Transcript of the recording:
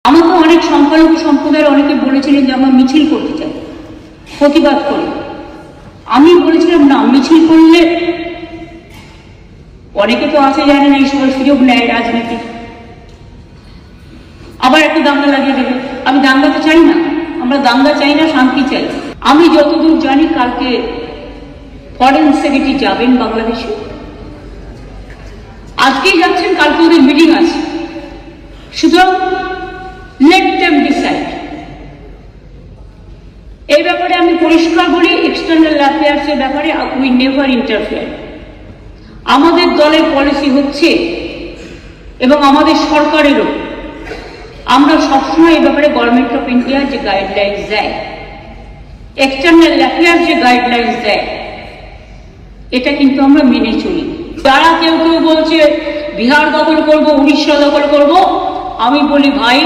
আমাকে অনেক সংখ্যালঘু সম্প্রদায়ের অনেকে বলেছিলেন যে আমরা মিছিল করতে চাই, প্রতিবাদ করি। আমি বলেছিলাম না, মিছিল করলে অনেকে তো আছে জানে না, এই সময় সুযোগ নেয় রাজনীতি, আবার একটু দাঙ্গা লাগিয়ে দেবে। আমি দাঙ্গা তো চাই না, আমরা দাঙ্গা চাই না, শান্তি চাই। আমি যতদূর জানি কালকে ফরেন সেক্রেটারি যাবেন বাংলাদেশে, আজকেই যাচ্ছেন, কালকে ওদের মিটিং আছে। সুতরাং লেট দেম ডিসাইড। এই ব্যাপারে আমি পরিষ্কার বলি, এক্সটার্নাল অ্যাফেয়ার্সের ব্যাপারে উই নেভার ইন্টারফেয়ার। আমাদের দলের পলিসি হচ্ছে, এবং আমাদের সরকারেরও, আমরা সবসময় এই ব্যাপারে গভর্নমেন্ট অফ ইন্ডিয়ার যে গাইডলাইন্স দেয়, এক্সটার্নাল অ্যাফেয়ার্স যে গাইডলাইন্স দেয়, এটা কিন্তু আমরা মেনে চলি। যারা কেউ কেউ বলছে বিহার দখল করবো, উড়িষ্যা দখল করবো, আমি বলি ভাই